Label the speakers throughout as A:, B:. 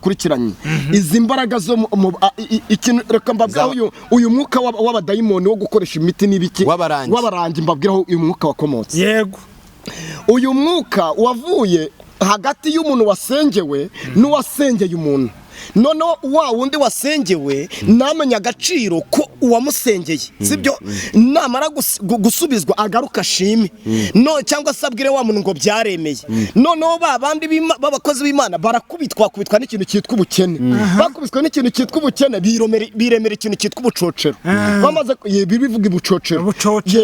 A: kurikiranye izi mbaraga zo ikintu reka mbabwira uyu mwuka w'abadayimoni wo gukoresha imiti n'ibiki wabarangi mbabwira uyu mwuka wakomotse
B: yego
A: uyu mwuka wavuye hagati y'umuntu wasengewe n'uwasengeye umuntu none wa wundi wasengewe namenya agaciro ko uwamusengeye sibyo namara gusubizwa agaruka ashime no cyangwa sabwire wa muntu ngo byaremeye noneho babandi b'abakozi b'Imana barakubitwa n'ikintu cyitwa ubukene bakubiswe n'ikintu cyitwa ubukene biremera ikintu cyitwa ubucocero bamaze bivuga ubucocero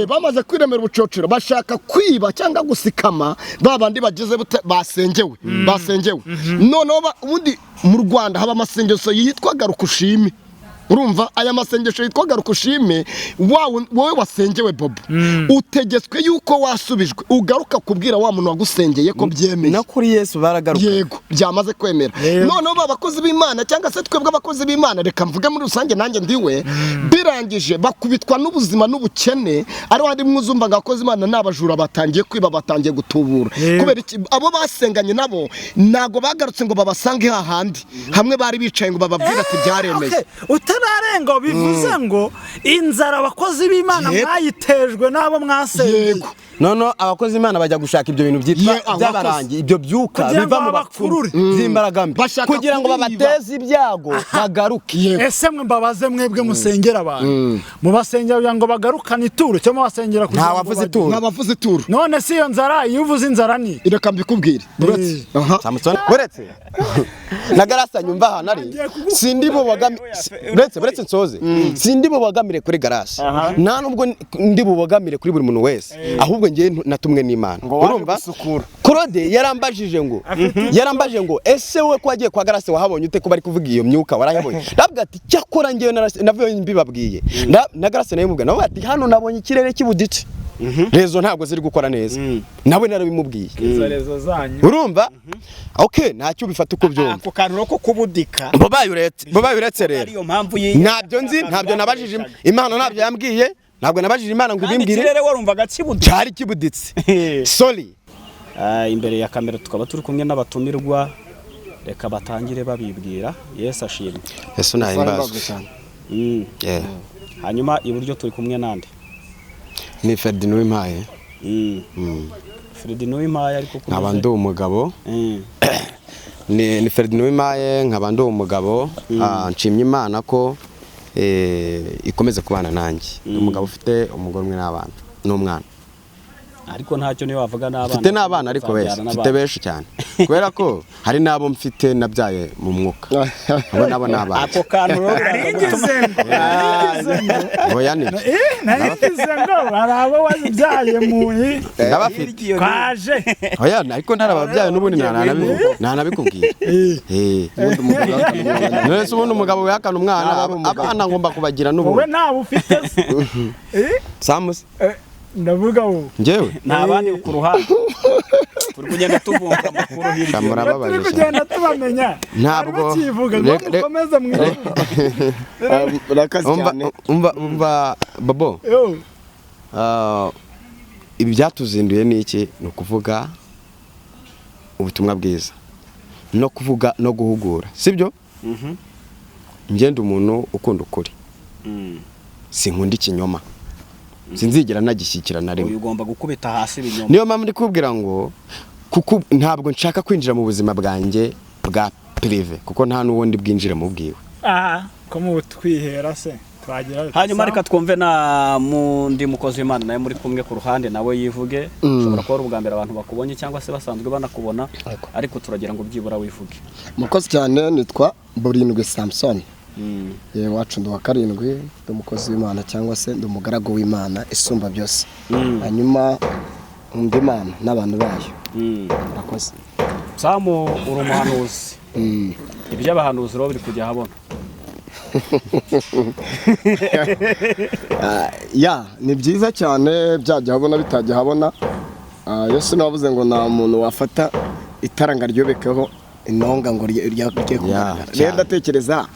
A: bamaze kwiremera ubucocero bashaka kwiba cyangwa gusikama babandi bageze basengewe noneho ubundi mu Rwanda haba amasengesho yitwa garukushime urumva aya masengesho yitwa garukushime wowe wasengewe Bobo utegetswe yuko wasubijwe ugaruka kubwira wa muntu wagusengeye ko byemeye
C: na kuri Yesu baragaruka
A: yego byamaze kwemera noneho babakozi b'Imana cyangwa se twebwe abakozi b'Imana reka mvuge muri rusange nanjye ndiwe birangije bakubitwa n'ubuzima n'ubukene ari wandi mwuzumva ngakozi Imana n'abajura batangiye kwiba batangiye gutubura kubera abo basenganye nabo nago bagarutse ngo babasange hahandi hamwe bari bicaye ngo bababwira ati byaremeye
B: utararenga bivuze ngo inzara abakozi b'Imana mwayitejwe nabo mwasengeye
C: nono abakozi b'Imana bajya gushaka ibyo bintu byitwa by'abarangi ibyo byuka biva mu bakuru z'imbaraga mbi kugira ngo babateze ibyago bagaruke
B: ese mwe mbabaze mwebwe musengera abantu mubasengera ngo bagarukane ituro cyo mubasengera kugira
C: ngo
A: ntabavuze ituro
B: none si iyo nzara iyo uvuze inzara ni
A: ireka mbikubwire
C: buretse nagarasa nyumva hanari sindi buretse nsoze sindi bubagamire kuri garasi nta nubwo ndi bubagamire kuri buri muntu wese ahubwo ngiye natumwe n'Imana urumva Claude yarambajije ngo ese we ko agiye kwa garasi wahabonye ute ko bari kuvuga iyo myuka warayabonye ndavuga ati cyakora ngiye navuye mbibabwiye na garasi nayo mubwira nawe ati hano nabonye ikirere kibuditse rezo ntabwo ziri gukora neza nawe narabimubwiye
B: rezo zanyu
C: urumva okay ntacyo bifata uko byumva
B: ako kantu ko kubudika
C: boba uretse rero ntabyo nzi ntabyo nabajije Imana ntabyo yambwiye ntabwo nabajije Imana ngo bimbwire
B: ikirere warumvaga kibuditse
C: cyari kibuditse sorry
D: imbere ya kamera tukaba turi kumwe n'abatumirwa reka batangire babibwira Yesu ashimwe
C: Yesu nahimbazwe
D: hanyuma iburyo turi kumwe nande
C: ni Ferdinand Uwimpaye
D: Ferdinand Uwimpaye ariko
C: nkaba ndi umugabo ni Ferdinand Uwimpaye nkaba ndi umugabo nshimye Imana ko ikomeze kubana nanjye umugabo ufite umugore umwe n'abana n'umwana
D: ariko ntacyo niyo wavuga n'abana
C: mfite n'abana ariko mfite benshi cyane kubera ko hari nabo mfite nabyaye mu mwuka abo n'abana
D: ako kantu
B: narigize ngo arabo wabyaye mu
C: n'abafite
B: kwaje
C: oya ariko ntarababyaye n'ubundi ntanabikubwiye nese ubundi umugabo wihakana umwana abana ngomba kubagira n'ubundi
B: wowe nabo ufite
C: Samus
B: ndavuga wo
C: njewe
D: nabandi ku ruhande turi kugenda tuvunga amakuru
C: hirya
B: turi kugenda tubamenya
C: ntabwo
B: mukomeze
C: umva Bobo ibi byatuzinduye n'iki ni ukuvuga ubutumwa bwiza no kuvuga no guhugura sibyo ngende umuntu ukunda ukuri sinkunda ikinyoma sinzigera nagishyikira na rimwe
D: ugomba gukubita hasi ibinyoma
C: niyo mpamvu ndi kubwira ngo kuko ntabwo nshaka kwinjira mu buzima bwanjye bwa prive kuko nta n'uwundi bwinjire mu bwiwe
B: ko mu twihera se twagira
D: hanyuma reka twumve na mundi mukozi w'Imana naye muri kumwe ku ruhande nawe yivuge ushobora kuba ubwa mbere abantu bakubonye cyangwa se basanzwe banakubona ariko turagira ngo byibura wivuge
A: mukozi cyane nitwa Burindwe Samson wacu ndi wa karindwi ndi umukozi w'Imana cyangwa se ndi umugaragu w'Imana isumba byose hanyuma undi Imana n'abantu bayo murakoze
D: Samu uri umuhanuzi iby'abahanuzi rero biri kujya habona
A: ni byiza cyane byajya habona bitajya habona Yesu navuze ngo nta muntu wafata itara ngo aryobekeho inonga ngo rye kugaragara rero ndatekereza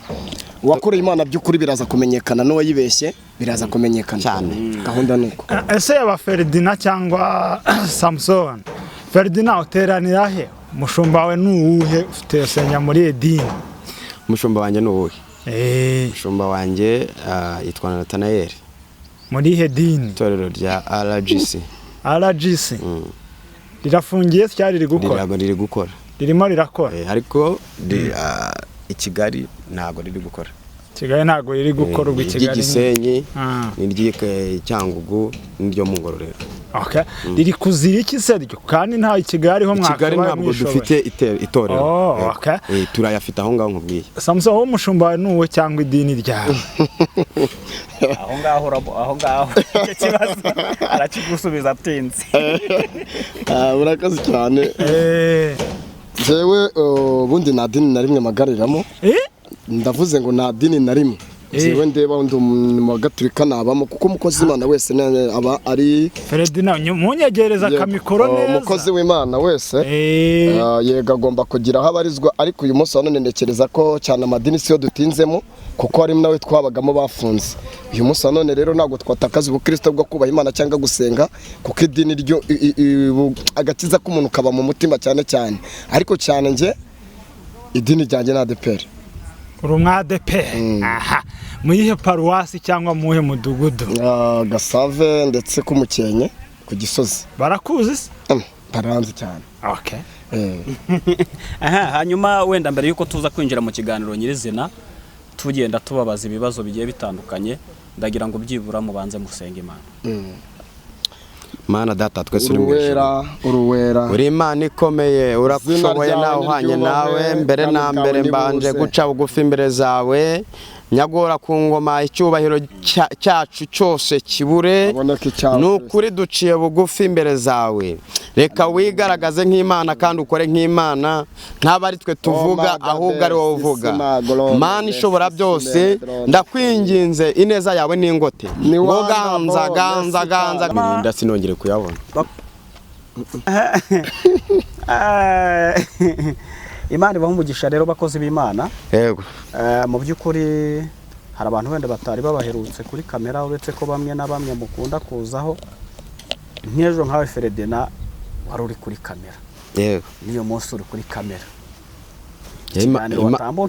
A: uwakoreye Imana by'ukuri biraza kumenyekana n'uwayibeshye biraza kumenyekana
C: cyane
A: gahunda nuko
B: ese yaba Ferdinand cyangwa Samson Ferdinand uteranira he umushumba wawe ni uwuhe ufite usenya muri edini?
C: umushumba wanjye ni uwuhe?
B: Eh,
C: umushumba wanjye yitwa Nathanael
B: muri edini
C: itorero rya RGC.
B: RGC rirafungiye cyangwa riri gukora?
C: riri gukora,
B: ririmo rirakora.
C: ariko i Kigali ntabwo riri gukora.
B: Kigali ntabwo riri gukora, ubwo Kigali
C: Gisenyi n'Icyangugu n'iryo mu Ngororero.
B: Okay. Riri kuzira iki se ryo? Kandi nta Kigali ho mwaka.
C: Kigali ntabwo dufite itorero.
B: Oh, okay.
C: Turayafite aho ngaho nkubwiye.
B: Samson wo mushumba nuwe cyangwa idini ryawe?
D: aho ngaho icyo kibazo arakigusubiza atinze.
A: Urakaze cyane. Jewe ubundi nta dini na rimwe magariramo. Ndavuze ngo nta dini na rimwe. Jewe ndeba undi mu Gatolika nabamo kuko umukozi w'Imana wese aba ari
B: Ferdina munyegereza kamikoro neza.
A: Umukozi w'Imana wese yega agomba kugira aho abarizwa, ariko uyu munsi none ntekereza ko cyane amadini siyo dutinzemo kuko harimo nawe twabagamo bafunze. Uyu munsi none rero ntabwo twatakaza ubukristo bwo kubaha Imana cyangwa gusenga, kuko idini ryo agakiza k'umuntu kaba mu mutima cyane cyane, ariko cyane nje idini ryanjye na ADPR.
B: Urumwadepe. Aha. Muyihe paruwasi cyangwa muhe mudugudu?
A: Gasave ndetse kumukenye ku Gisozi.
B: Barakuzi se?
A: Baranzi cyane.
B: Okay.
D: Aha, hanyuma wenda mbere yuko tuza kwinjira mu kiganiro nyirizina tugenda tubabaza ibibazo bigiye bitandukanye, ndagira ngo byibura mubanze musenga Imana.
C: Mana data twese uri mwera,
A: uruwera
C: uri Imana ikomeye, urakushoboye nawe uhanye nawe, mbere na mbere mbanje guca bugufi imbere zawe, nyagora ku ngoma icyubahiro cyacu cyose kibure, nukuri duciye bugufi imbere zawe. Reka wigaragaze nk'Imana kandi ukore nk'Imana, ntabari twe tuvuga ahubwo ari wowe uvuga. Mana ishobora byose, ndakwinginze ineza yawe n'ingote ngo ganza mirinda sinongere kuyabona.
D: Imana ibaha umugisha rero bakozi b'Imana.
C: Yego.
D: Mu by'ukuri hari abantu wenda batari babaherutse kuri kamera, uretse ko bamwe na bamwe mukunda kuzaho. Nk'ejo nkawe Ferdina wari uri kuri kamera.
C: Yego.
D: Niyo munsi uri kuri kamera.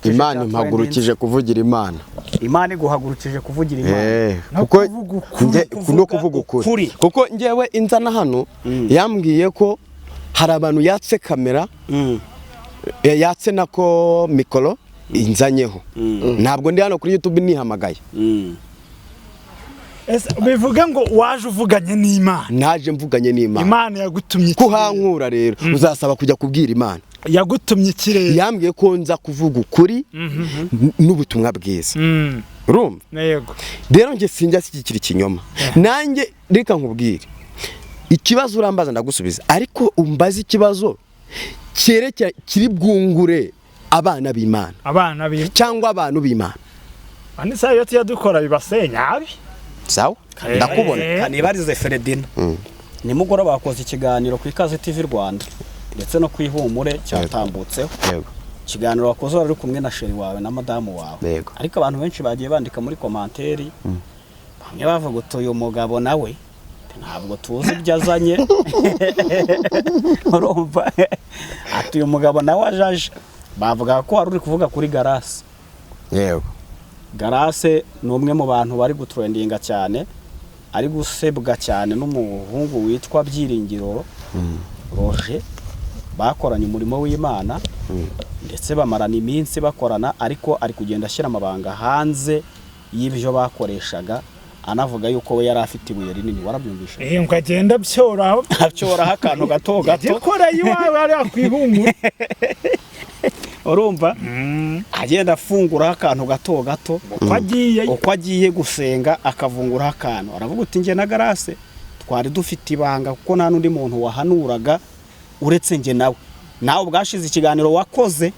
C: Imana impagurukije kuvugira Imana.
D: Imana iguhagurukije kuvugira Imana.
C: Kuko no kuvuga ukuri. Kuko ngewe inzana hano yambwiye ko hari abantu yatse kamera, yatse nako mikoro inzanyeho. Ntabwo ndi hano kuri YouTube nihamagaye.
B: Bivuga ngo waje uvuganye n'Imana.
C: Naje mvuganye n'Imana.
B: Imana yagutumye
C: kuhankura rero uzasaba kujya kubwira Imana.
B: Yagutumye ikirere.
C: Yambwiye ko nza kuvuga ukuri n'ubutumwa bwiza. Urumva?
B: Yego.
C: Rero nge sinjya sikikira ikinyoma. Nanjye reka nkubwire. Ikibazo urambaza ndagusubiza, ariko umbaza ikibazo cyerekeye kiri bwungure abana b'Imana.
B: Abana b'Imana
C: cyangwa abantu b'Imana.
B: Ani sayo yo tuyadukora bibasenya abi.
C: Sawa? Ndakubona.
D: Kanibarize Ferdina. Nimugora bakoze ikiganiro ku Ikaze TV Rwanda ndetse no kwihumure cyatambutseho.
C: Yego.
D: Ikiganiro wakoze wari kumwe na sheri wawe na madamu wawe.
C: Yego.
D: Ariko abantu benshi bagiye bandika muri komanteri. Bamwe bavuga ngo uyu mugabo nawe ntabwo tuzi ibyo azanye. Urumva? Ati uyu mugabo nawe ajaje. Bavuga ko wari uri kuvuga kuri Garase.
C: Yego.
D: Garase ni umwe mu bantu bari gutrendinga cyane, ari gusebwa cyane n'umuhungu witwa Byiringiro Roger. Bakoranye umurimo w'Imana ndetse bamarana iminsi bakorana, ariko ari kugenda ashyira amabanga hanze y'ibyo bakoreshaga, anavuga yuko we yari afite ibuye rinini. Warabyumvishe?
B: Ngo agenda byoraho
D: akantu gato gato.
B: Gikora yiwawe ari akwihumura.
D: Urumva? Agenda afungura akantu gato gato uko agiye gusenga, akavungura akantu. Aravuga uti nge na Garase twari dufite ibanga kuko nta nundi muntu wahanuraga uretse nge nawe. Nawe ubwashize ikiganiro wakoze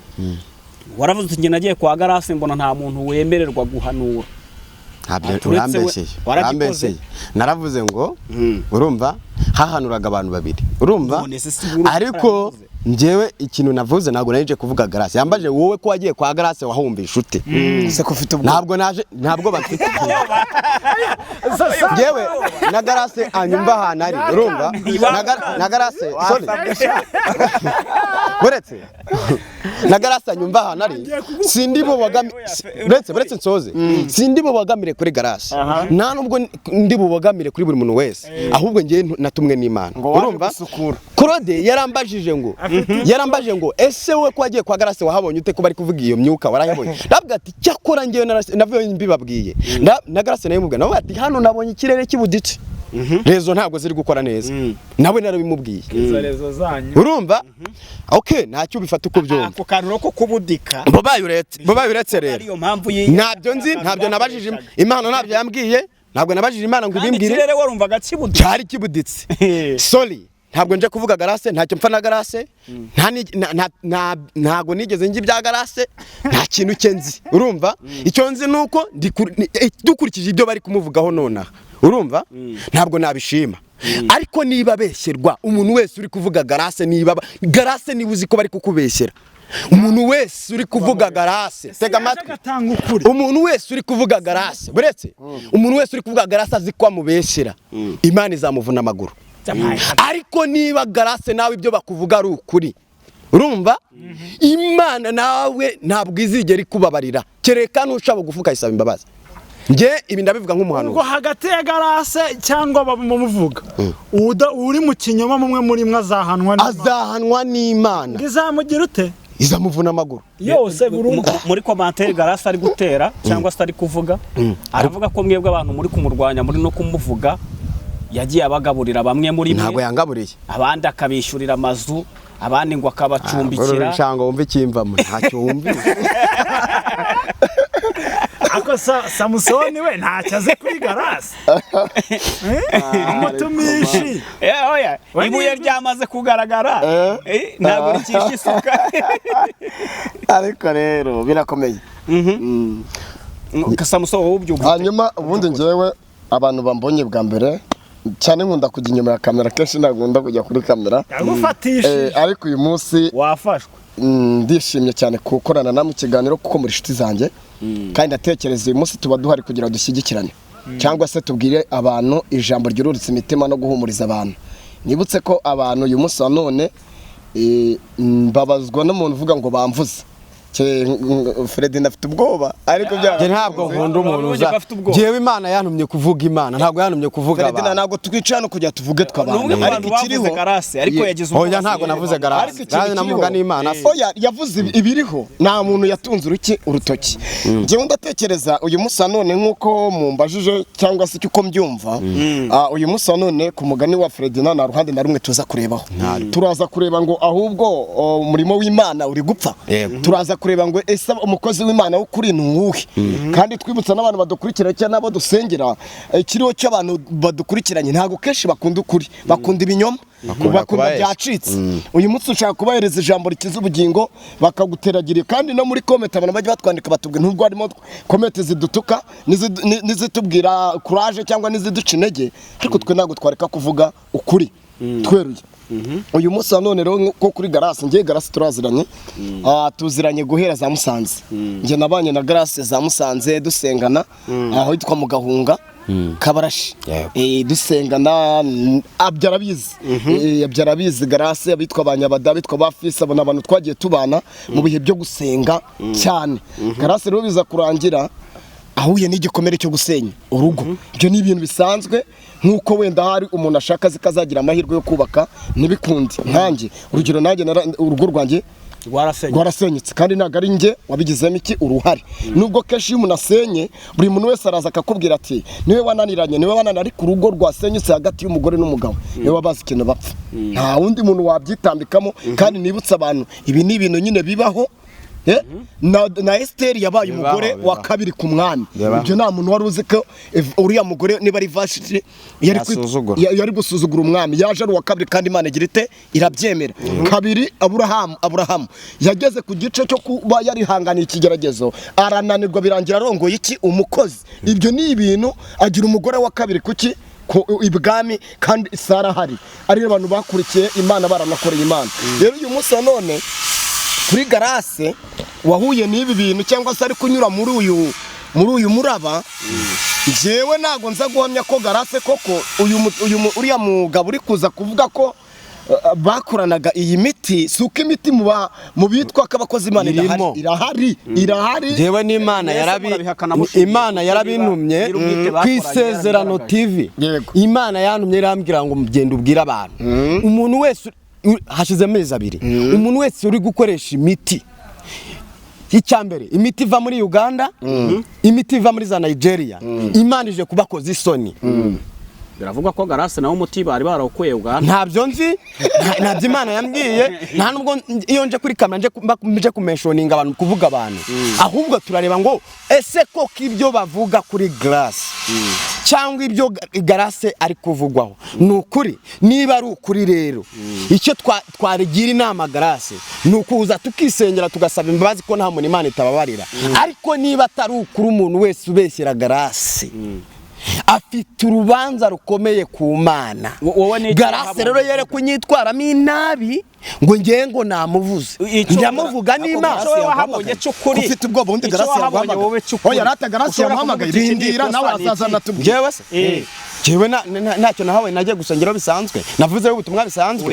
D: waravuze uti nge nagiye kwa Garase mbona nta muntu wemererwa guhanura.
C: Urambeseye. Naravuze ngo urumva hahanuraga abantu babiri. Urumva? Ariko njyewe ikintu navuze ntabwo naje kuvuga Grace yambaje wowe ko wagiye kwa Grace wahumvisha ute
A: se ko ufite ubwo
C: ntabwo bafite njyewe na Grace anyumva ahantu ari urumva na Grace sorry buretse na Grace anyumva ahantu ari sindi bo buretse nsoze sindi bo bagamire kuri Grace nta nubwo ndi bo bagamire kuri buri muntu wese ahubwo njye natumwe n'Imana urumva Claude yarambajije ngo ese we ko wagiye kwa Grace wahabonye ute ko bari kuvuga iyo myuka warayabonye ndavuga ati cyakora njyewe navuye mbibabwiye na Grace nayo mubwira nawe ati hano nabonye ikirere kibuditse rezo ntabwo ziri gukora neza nawe narabimubwiye
B: rezo zanyu
C: urumva okay ntacyo bifata uko byumva
D: ako kantu ko kubudika
C: bobaye uretse rero
D: ariyo mpamvu
C: ntabyo nzi ntabyo nabajije Imana ntabyo yambwiye ntabwo nabajije Imana ngo ibimbwire
D: ikirere warumvaga kibuditse
C: cyari kibuditse sorry ntabwo nje kuvuga Grace ntacyo mpfa na Grace ntago nigeze ngi bya Grace nta kintu cyenzi urumva icyo nzi nuko dukurikije ibyo bari kumuvugaho nonaha urumva ntabwo nabishima ariko niba beshyerwa umuntu wese uri kuvuga Grace niba uzi ko bari kukubeshyera umuntu wese uri kuvuga Grace tega amatwi umuntu wese uri kuvuga Grace buretse umuntu wese uri kuvuga Grace azi ko amubeshyera Imana izamuvuna amaguru ariko niba Grace nawe ibyo bakuvuga ari ukuri urumva Imana nawe ntabwo izigera ikubabarira kereka nushaka gufuka isaba imbabazi nge ibi ndabivuga nk'umuhanuzi
B: ngo hagati ya Grace cyangwa bamuvuga uri mu kinyoma mumwe muri mwe azahanwa
C: n'Imana
B: izamugira ute
C: izamuvuna amaguru
D: yose muri commentaire Grace ari gutera cyangwa se ari kuvuga aravuga ko mwebwe abantu muri kumurwanya muri no kumuvuga yagiye abagaburira bamwe muri mwe
C: ntabwo yangaburiye
D: abandi akabishyurira amazu abandi ngo akabacumbikira
C: cyangwa wumve ikimvamo ntacyo wumvise
B: ako Samusoni we ntacyo aze kuri Grace umutumishi
D: oya ibuye ryamaze kugaragara ntabwo rikisha isuka
A: ariko rero birakomeye
D: Samusoni wowe ubyumva
A: hanyuma ubundi njyewe abantu bambonye bwa mbere cyane nkunda kujya inyuma ya kamera kenshi nagunda kujya kuri kamera
B: yagufatishije
A: ariko uyu munsi
B: wafashwe
A: ndishimye cyane gukorana namwe ikiganiro kuko muri inshuti zanjye kandi ndatekereza uyu munsi tuba duhari kugira dushyigikirane cyangwa se tubwire abantu ijambo ryururutse imitima no guhumuriza abantu nibutse ko abantu uyu munsi wa none mbabazwa n'umuntu uvuga ngo bamvuze Fred ndafite ubwoba ariko
C: bya ntabwo nkunda umuntu uza jewe Imana yantumye kuvuga Imana ntabwo yantumye kuvuga
A: abantu ntabwo twicana kujya tuvuge tw'abantu
D: ariko ikiriho Grace ariko yagize
C: oya ntabwo navuze Grace namuvuga n'Imana
A: oya yavuze ibiriho nta muntu yatunze urutoki jewe ndatekereza uyu munsi none nkuko mumbajije cyangwa se cyuko mbyumva uyu munsi none ku mugani wa Fred na ruhande na rumwe tuza kurebaho turaza kureba ngo ahubwo umurimo w'Imana uri gupfa turaza kureba ngo ese umukozi w'Imana w'ukuri nuwuhe kandi twibutsa n'abantu badukurikira cyane nabo dusengera ikiriho cy'abantu badukurikiranye ntago kenshi bakunda ukuri bakunda ibinyoma bakunda byacitse uyu munsi ushaka kubahereza ijambo rikiza ubugingo bakaguteragira kandi no muri comment abantu bajye batwandika batubwe ntubwo harimo comment zidutuka nizitubwira courage cyangwa niziduca intege ariko twe ntago twareka kuvuga ukuri tweruye uyu munsi none rero ko kuri Grace ngiye Grace turaziranye tuziranye guhera za Musanze nge nabanye na Grace za Musanze dusengana aho yitwa mu Gahunga Kabarashi dusengana abyarabizi Grace abitwa abanyabada bitwa bafisa abona abantu twagiye tubana mu bihe byo gusenga cyane Grace rero biza kurangira ahuye n'igikomere cyo gusenya urugo ibyo ni ibintu bisanzwe nkuko wenda hari umuntu ashaka zikazagira amahirwe yo kubaka ntibikundi nkanjye urugero nanjye urugo rwanjye rwarasenyutse kandi ntabwo ari njye wabigizemo iki uruhare nubwo kenshi iyo umuntu asenye buri muntu wese araza akakubwira ati niwe wananiranye niwe wananira ariko urugo rwasenyutse hagati y'umugore n'umugabo niwe wabazi ikintu bapfa nta wundi muntu wabyitambikamo kandi nibutsa abantu ibi ni ibintu nyine bibaho na Esther yabaye umugore wa kabiri ku mwami ibyo nta muntu wari uzi ko uriya mugore niba ari Vashiti yari gusuzugura umwami yaje ari uwa kabiri kandi Imana igira ite irabyemera kabiri Aburahamu yageze ku gice cyo kuba yarihanganiye ikigeragezo arananirwa birangira arongoye iki umukozi ibyo ni ibintu agira umugore wa kabiri kuki ko ibwami kandi Sara hari ari abantu bakurikiye Imana baranakoreye Imana. Rero uyu munsi none kuri Grace wahuye n'ibi bintu cyangwa se ari kunyura muri uyu muraba, njyewe ntago nza guhamya ko Grace koko uriya mugabo uri kuza kuvuga ko bakoranaga iyi miti, suko imiti mu bitwa k'abakozi Imana irahari.
C: Jewe n'Imana Imana yarabintumye ku Isezerano TV. Imana yantumye irambwira ngo mugende ubwira abantu. Umuntu wese hashize amezi 2 umuntu wese uri gukoresha imiti, icyambere imiti iva muri Uganda, imiti iva muri za Nigeria, Imana ije kubakoza isoni.
D: Biravugwa ko Grace nawo umuti bari barawukuye Uganda.
C: Ntabyo nzi, ntabyo Imana yambwiye, nta nubwo iyo nje kuri kamera nje kumenshoninga abantu, kuvuga abantu. Ahubwo turareba ngo ese ko kibyo bavuga kuri Grace cyangwa ibyo Grace ari kuvugwaho nukuri. Niba ari ukuri rero icyo twarigira inama Grace nukuza tukisengera tugasaba imbabazi ko nta muntu Imana itababarira. Ariko niba atari ukuri, umuntu wese ubeshyira Grace afite urubanza rukomeye ku Mana. Grace rero yere kunyitwaramo inabi ngo ngengo namuvuze, ndamuvuga n'Imana.
A: Ufite ubwo bundi Grace yahamagaye. Oya rata Grace yahamagaye rindira nawe azazana tubwiye.
C: Jewe ntacyo nahawe najye gusengera bisanzwe, navuze ubutumwa bisanzwe.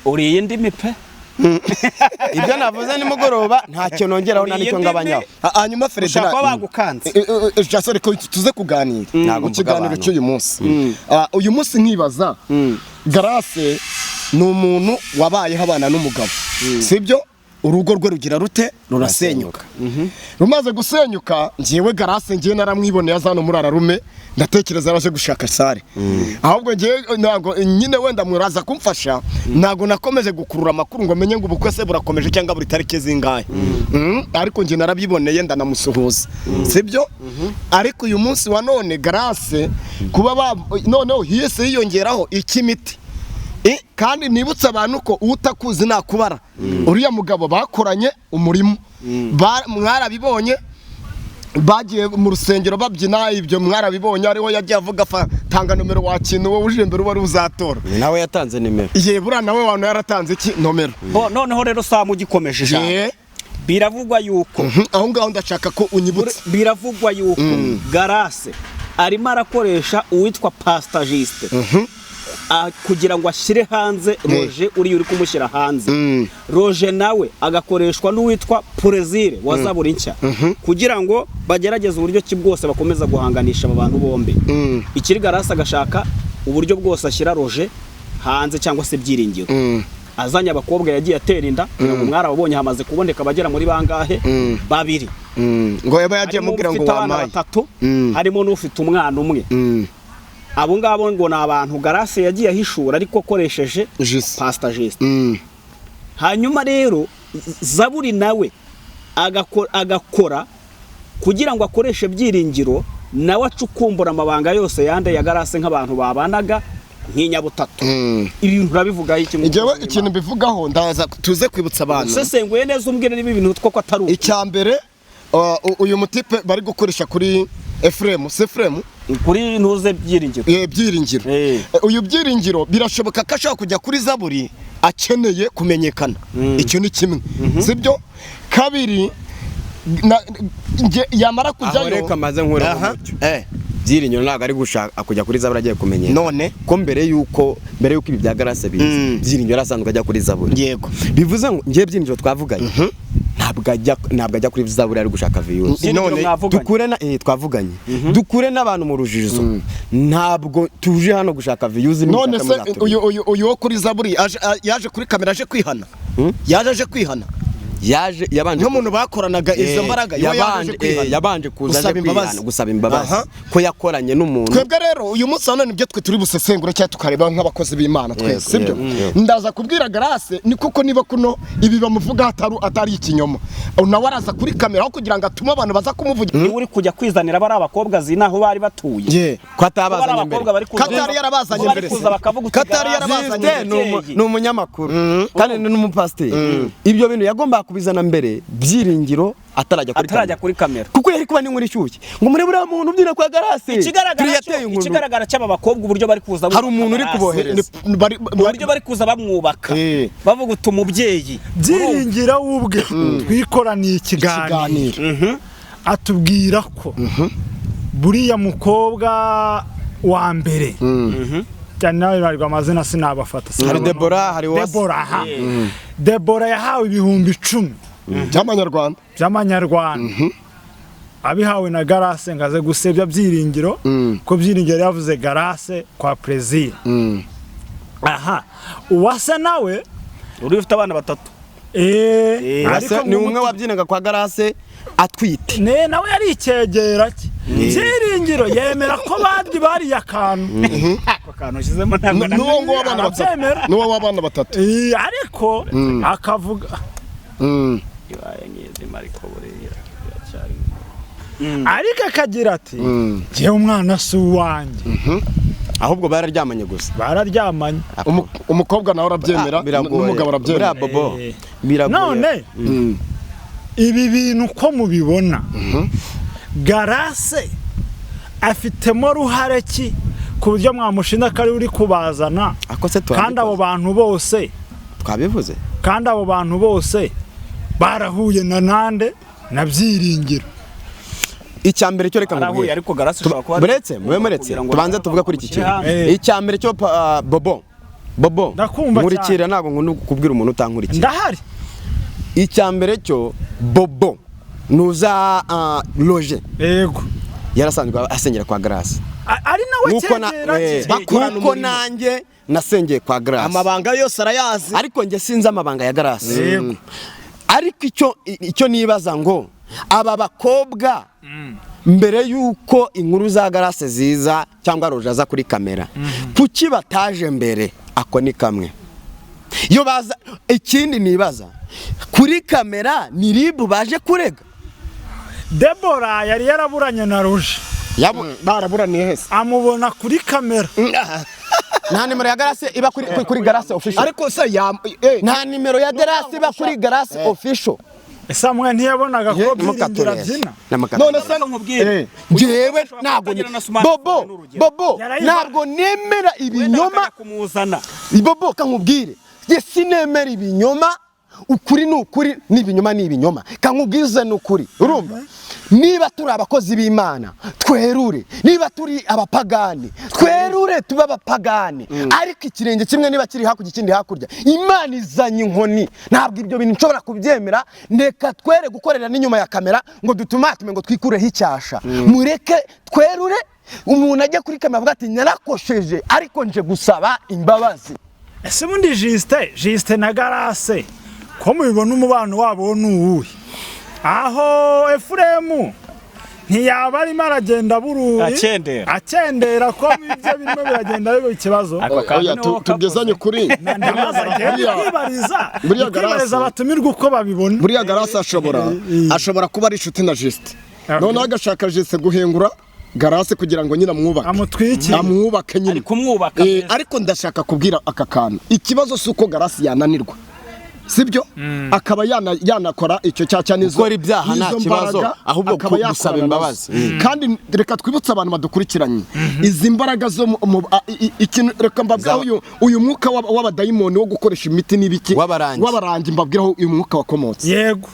B: Uriye ndimi pe.
C: Ibyo navuze nimugoroba ntacyo nongeraho na nicyo ngabanyaho.
A: Hanyuma Ferdinand
B: ushaka bagukanze.
A: Jasore ko tuze kuganira mu kiganiro cy'uyu munsi. Uyu munsi nkibaza Grace ni umuntu wabayeho abana n'umugabo, sibyo? Urugo rwe rugira rute? Rurasenyuka. Rumaze gusenyuka, ngiyewe Grace ngiye naramwiboneye azano muri Ararume, ndatekereza araje gushaka Sare. Ahubwo ngiye ntago nyine wenda muraza kumfasha, ntago nakomeje gukurura amakuru ngo menye ngo ubukwe se burakomeje cyangwa buri tarike zingahe. Ariko ngiye narabyiboneye ndanamusuhuza, sibyo? Ariko uyu munsi wa none Grace kuba noneho hiyese yiyongeraho ikimiti. Kandi nibutse abantu ko utakuzi nakubara. Uriya mugabo bakoranye umurimo, mwarabibonye, bagiye mu rusengero babyina, ibyo mwarabibonye. Ariho yagiye avuga tanga nomero wakintu wowe uje imbere wari uzatora.
C: Nawe yatanze nimero.
A: Bura nawe wantu yaratanze iki nomero.
D: Noneho rero saa mugikomeje ijambo. Biravugwa yuko
A: aho ngaho ndashaka ko unyibutse.
D: Biravugwa yuko Grace arimo arakoresha uwitwa Pastagiste kugira ngo ashyire hanze Roger uri kumushyira hanze. Roger nawe agakoreshwa n'uwitwa Plaisir wa Zaburi nshya kugira ngo bagerageze uburyo ki bwose bakomeza guhanganisha aba bantu bombi. Ikiri Grace agashaka uburyo bwose ashyira Roger hanze cyangwa se Byiringiro. Azanya abakobwa yagiye atera inda, ngo mwarabonye hamaze kuboneka bagera muri bangahe? 2.
A: Ngo yaba yagiye mubwira ngo wamaye
D: 3, harimo n'ufite umwana umwe. Abo ngabo ngo ni abantu Grace yagiye ahishura ariko akoresheje Pastagiste. Hanyuma rero Zaburi nawe agakora kugira ngo akoreshe Byiringiro, nawe acukumbura amabanga yose yande ya Grace nk'abantu babanaga nk'inyabutatu. Ibintu urabivugaho iki?
A: Njyewe ikintu mbivugaho ndaza tuze kwibutsa abantu.
D: Sesenguye neza umbwire niba ibintu twako atari.
A: Icyambere uyu mutipe bari gukoresha kuri Efremu, Sefremu
D: kuri ntuze Byiringiro.
A: Byiringiro. Uyu Byiringiro birashoboka ko ashaka kujya kuri Zaburi akeneye kumenyekana. Icyo ni kimwe. Sibyo? Kabiri yamara kujyayo.
C: Reka maze nkure Byiringiro ntago ari gushaka kujya kuri Zaburi agiye kumenyekana.
A: None
C: ko mbere yuko ibi bya Grace bizi Byiringiro arasanzwe ajya kuri Zaburi.
A: Yego.
C: Bivuze ngo ngiye Byiringiro twavuganye. Ntabwo ajya kuri Zaburi ari gushaka views.
D: None
C: dukure na twavuganye. Dukure n'abantu mu rujijo. Ntabwo tuje hano gushaka views.
A: None se uyu wo kuri Zaburi yaje kuri kamera aje kwihana. Yaje kwihana.
C: Yabanje
A: nk'umuntu bakoranaga izo mbaraga
C: yabanje kuza gusaba imbabazi ko yakoranye n'umuntu.
A: Twebwe rero uyu munsi none nibyo twe turi busesengura cyangwa tukareba nk'abakozi b'Imana twese, sibyo? Ndaza kubwira Grace ni kuko niba kuno ibi bamuvuga atari ikinyoma, nawe araza kuri kamera aho kugira ngo atume abantu baza kumuvugira.
D: Ni uri kujya kwizanira bari abakobwa zinaho bari batuye
C: ko atabazanye mbere.
A: Katari yarabazanye mbere.
C: Katari yarabazanye ni umunyamakuru kandi ni n'umupasiteri. Ibyo bintu yagomba kubizana mbere Byiringiro atarajya
D: kuri kamera
C: kuko yari kuba n'inkuru ishyushye ngo mure buriya muntu ubyina kwa Garase
D: ikigaragara cy'abakobwa uburyo bari kuza
C: hari umuntu uri kubohereza
D: uburyo bari kuza bamwubaka bavuga uti umubyeyi
B: Byiringiro ubwe twikoraniye ikiganiro atubwira ko buriya mukobwa wa mbere cyane nawe amazina sinabafata
C: hari Debora hari
B: Debora yahawe 10,000 by'amanyarwanda abihawe na Garase ngaze gusebya Byiringiro ko Byiringiro yavuze Garase kwa Plaisir Uwase nawe
D: uri ufite abana 3
C: ariko ni umwe wabyinaga kwa Garase atwite
B: nawe yari icyegera cye Byiringiro yemera ko bandi bari yakantu
D: shizemo ntabwo
A: n'uwo w'abana 3
B: ariko akavuga ariko akagira ati jye umwana si uwanjye
C: ahubwo bararyamanye gusa
A: umukobwa nawe arabyemera n'umugabo arabyemera
C: Bobo
B: none ibi bintu ko mubibona Garase afitemo ruhare ki ku buryo mwamushinda ko ari uri kubazana kandi abo bantu bose
C: twabivuze
B: kandi abo bantu bose barahuye na nande na Byiringiro
C: icyambere cyo reka
D: ngubwiye ariko Garase ushobora kuba
C: muretse tubanze tuvuga kuri iki kintu icyambere cyo Bobo nkurikira ntabwo nkunda kubwira umuntu utankurikira
B: ndahari
C: icyambere cyo Bobo nuza Roger
B: yego
C: yarasanzwe asengera kwa Garase
B: ari nawe cyegera
C: kuko nanjye nasengeye kwa Garase
A: amabanga yose arayazi
C: ariko njye sinzi amabanga ya Garase ariko icyo nibaza ngo aba bakobwa mbere yuko inkuru za Garase ziza cyangwa Roger aza kuri kamera kuki bataje mbere ako ni kamwe iyo baza ikindi nibaza kuri kamera ni ribu baje kurega
B: Debora yari yaraburanye na Roger
A: baraburaniye hese
B: amubona kuri kamera
C: nta nimero ya Garase iba kuri Garase official
A: ariko se
C: nta nimero ya Garase iba kuri Garase official
B: Samwe ntiyabonaga ko Byiringiro abyina
A: none se nkubwire
C: jewe ntabwo Bobo ntabwo nemera ibinyoma Bobo kankubwire je sinemera ibinyoma ukuri n'ukuri n'ibinyoma n'ibinyoma kankubwize n'ukuri urumva niba turi abakozi b'Imana twerure niba turi abapagani twerure tuba abapagani ariko ikirenge kimwe niba kiri hakurya ikindi hakurya Imana izanye inkoni ntabwo ibyo bintu nshobora kubyemera ndeka twere gukorera n'inyuma ya kamera ngo dutumatume ngo twikureho icyasha mureke twerure umuntu ajya kuri kamera avuga ati narakosheje ariko nje gusaba imbabazi
B: ese mundi Juste na Garase ko mubibona umubano wabo n'uwuhe aho Efuremu ntiyaba arimo aragenda acendera ko ibyo birimo biragenda biba ikibazo
A: tugezanye kuri
B: kwibariza batumirwa uko babibona
A: buriya Garase ashobora kuba ari inshuti na Juste noneho agashaka Juste guhengura Garase kugira ngo nyine amwubake nyine ariko ndashaka kubwira aka kantu ikibazo si uko Garase yananirwa sibyo akaba yanakora icyo cyaca nizo
C: gukora ibyaha nta kibazo ahubwo gusaba imbabazi
A: kandi reka twibutse abantu badukurikiranye izi mbaraga zo reka mbabwaho uyu mwuka w'abadayimoni wo gukoresha imiti n'ibiki wabarangi mbabwiraho uyu mwuka wakomotse
B: yego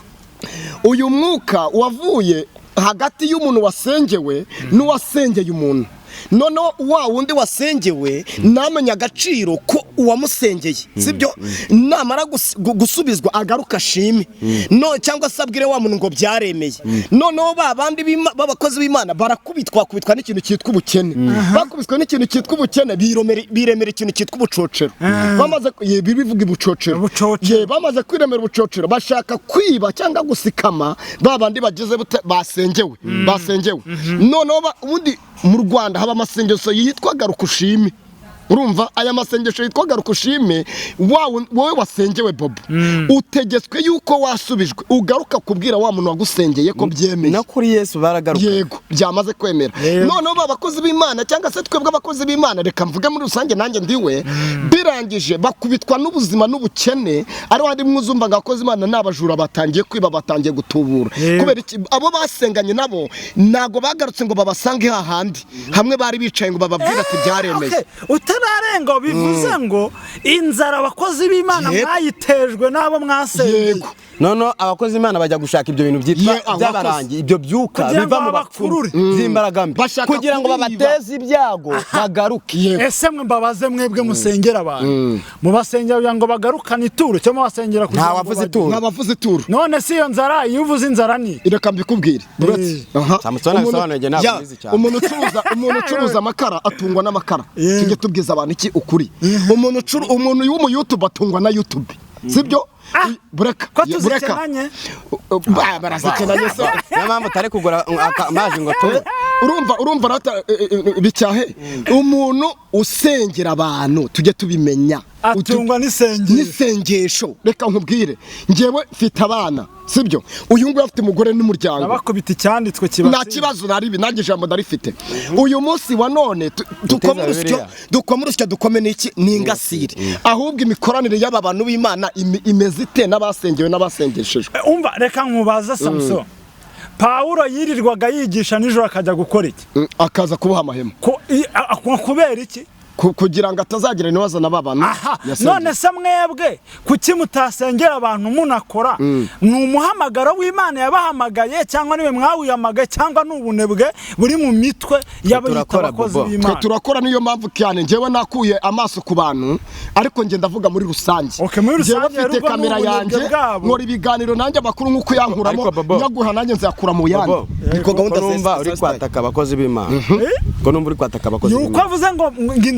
A: uyu mwuka wavuye hagati y'umuntu wasengewe n'uwasengeye umuntu noneho wa wundi wasengewe namenya agaciro ko uwamusengeye sibyo namara gusubizwa agaruka ashime no cyangwa sabwire wa muntu ngo byaremeye noneho babandi b'abakozi b'Imana barakubitwa n'ikintu cyitwa ubukene bakubiswa n'ikintu cyitwa ubukene biremera ikintu cyitwa ubucocero bamaze bivuga ubucocero bamaze kwiremera ubucocero bashaka kwiba cyangwa gusikama babandi bageze basengewe noneho ubundi mu Rwanda haba amasengesho yitwa garuka ushime urumva aya masengesho yitwa garuka ushime wowe wasengewe Bobo utegetswe yuko wasubijwe ugaruka kubwira wa muntu wagusengeye ko byemeye
C: no kuri Yesu baragaruka
A: yego byamaze kwemera noneho abakozi b'Imana cyangwa se twebwe abakozi b'Imana reka mvuge muri rusange nanjye ndiwe birangije bakubitwa n'ubuzima n'ubukene ari wandi mwuzumva ngakozi Imana n'abajura batangiye kwiba batangiye gutubura kubera abo basenganye nabo nago bagarutse ngo babasange hahandi hamwe bari bicaye ngo bababwira ati byaremeye
B: utararenga bivuze ngo inzara abakozi b'Imana mwayitejwe nabo mwasengeye
C: nono abakozi Imana bajya gushaka ibyo bintu byitwa by'abarangi ibyo byuka biva mu bapfuru z'imbaraga mbi kugira ngo babateze ibyago bagaruke
B: ese mwe mbabaze mwebwe musengera abantu mubasengera kugira ngo bagarukane ituro cyo mubasengera kugira
C: ngo
A: ntabavuze ituro
B: none si iyo nzara iyo uvuze inzara ni
A: reka mbikubwire
C: Samusoni bisobanuye ntabwo bizi cyane
A: umuntu ucuruza amakara atungwa n'amakara tujye tubwiza abantu iki ukuri umuntu w'umuyutube atungwa na YouTube sibyo bureka barazikenanye se
C: n'amambo tare kugura amazi ngo tuwe
A: urumva rata bicyahe umuntu usengera abantu tujye tubimenya
B: atungwa
A: n'isengesho reka nkubwire ngewe mfite abana sibyo uyu nguyu afite umugore n'umuryango
B: abakubita icyanditswe kibazo
A: nta kibazo naribi nanjye ijambo ndarifite uyu munsi wa none dukomurusyo dukome n'iki n'ingasire ahubwo imikoranire y'aba bantu b'Imana imeze ite n'abasengewe n'abasengeshejwe
B: umva reka nkubaza Samson Paulo yirirwaga yigisha nijoro akajya gukora iki
A: akaza kuboha amahema
B: kubera iki
A: kugira ngo atazagira ibibazo n'abantu
B: none se mwebwe kuki mutasengera abantu munakora ni umuhamagaro w'Imana yabahamagaye cyangwa niwe mwawiyamagaye cyangwa n'ubunebwe buri mu mitwe y'abita abakozi b'Imana
A: turakora niyo mpamvu cyane ngewe nakuye amaso ku bantu ariko nge ndavuga muri rusange ngewe mfite kamera yanjye nkora ibiganiro nanjye amakuru nk'uko yankuramo nyaguha nanjye nzakura mu yandi
C: niko gahunda zesa uri kwataka abakozi b'Imana ko numva uri kwataka abakozi
B: b'Imana yuko avuze ngo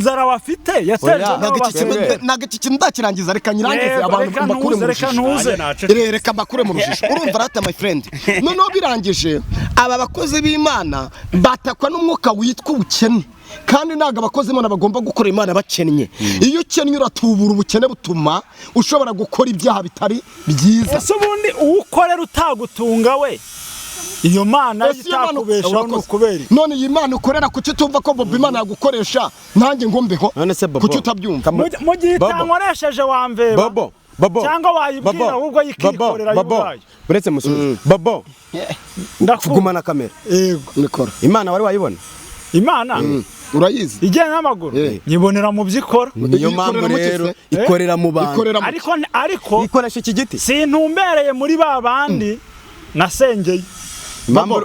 B: inzara wafite yateje
A: nage ikintu ndakirangiza reka nyirangize abantu bakure mu rujijo reka bakure mu rujijo urumva rata my friend noneho birangije aba bakozi b'Imana batakwa n'umwuka witwa ubukene kandi naga abakozi Imana bagomba gukora Imana bakennye iyo ukennye uratubura ubukene butuma ushobora gukora ibyaha bitari byiza
B: ese ubundi ukorera utagutunga we iyo Mana yitakubesha n'ukuberi
A: none iyi Mana ukorera kuki tumva ko Bobo Imana yagukoresha nanjye ngombeho kuki utabyumva
B: mu gihe itankoresheje wamveba
C: Bobo
B: cyangwa wayibwira ahubwo yikikorera yubaye
C: buretse musubize Bobo ndakugumana kamera
B: yego
A: nikora
C: Imana wari wayibona
A: Imana urayizi
B: igena n'amaguru nyibonera mu byikora
C: niyo mpamvu rero ikorera mu bantu
B: ariko
C: ikoresha iki giti
B: sintumbereye muri babandi nasengeye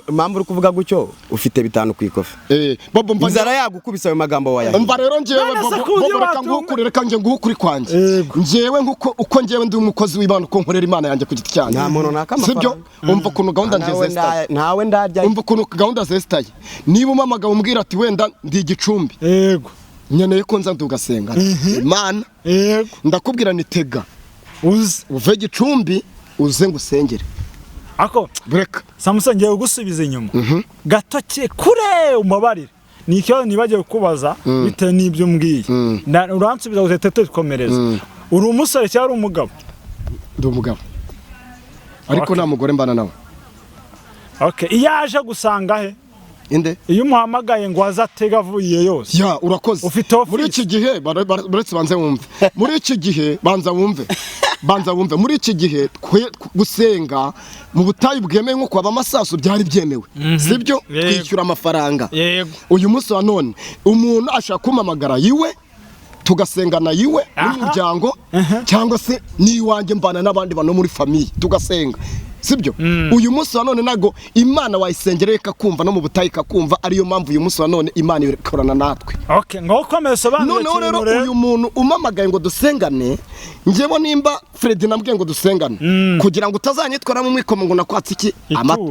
C: Mambo kuvuga gucyo ufite bitanu kwikofe
A: Bobo
C: inzara yagukubisa ayo magambo waya
A: mva rero ngewe Bobo reka ngukurire kanje nguhukuri kwanje ngewe nkuko uko ngewe ndi umukozi w'Imana uko nkorera Imana yanjye ku giti cyane
C: nta muntu nakamafaranga
A: sibyo umva kuntu gahunda nzestaye
C: ntawe ndarya
A: umva kuntu gahunda zestaye niba umamagabo umbwira ati wenda ndi igicumbi
B: yego
A: nyeneye ko nza ndugasenga Imana
B: yego
A: ndakubwira nitega
B: uve
A: igicumbi uze ngusengere
B: ako
A: breka
B: Samson ngiye gusubiza inyuma gatoke kure umbabarire ni ikibazo nibagiye kubaza bitewe n'ibyo mbwiye uransubiza utete twikomereza uri umusore cyangwa umugabo
A: ndi umugabo ariko nta mugore mbana nawe
B: iyaje gusanga he
A: inde
B: iyo umuhamagaye ngo azatega avuye yose
A: ya urakoze muri iki gihe baretse banze wumve muri iki gihe banza wumve muri iki gihe gusenga mu butayu bwemewe nko kwaba amasaso byari byemewe sibyo twishyura amafaranga uyu munsi wa none umuntu ashaka kumamagara yiwe tugasengana yiwe n'umuryango cyangwa se niwanjye mbana n'abandi bantu muri famille tugasenga sibyo uyu munsi wa none nago Imana wayisengereye ikakumva no mu butayi ikakumva ariyo mpamvu uyu munsi wa none Imana ikorana natwe
B: ngo komeza bantu
A: none rero uyu muntu umamagaye ngo dusengane njyewe nimba Fred nambwiye ngo dusengane kugira ngo utazanyitwara mu mwikomo ngo nakwatse iki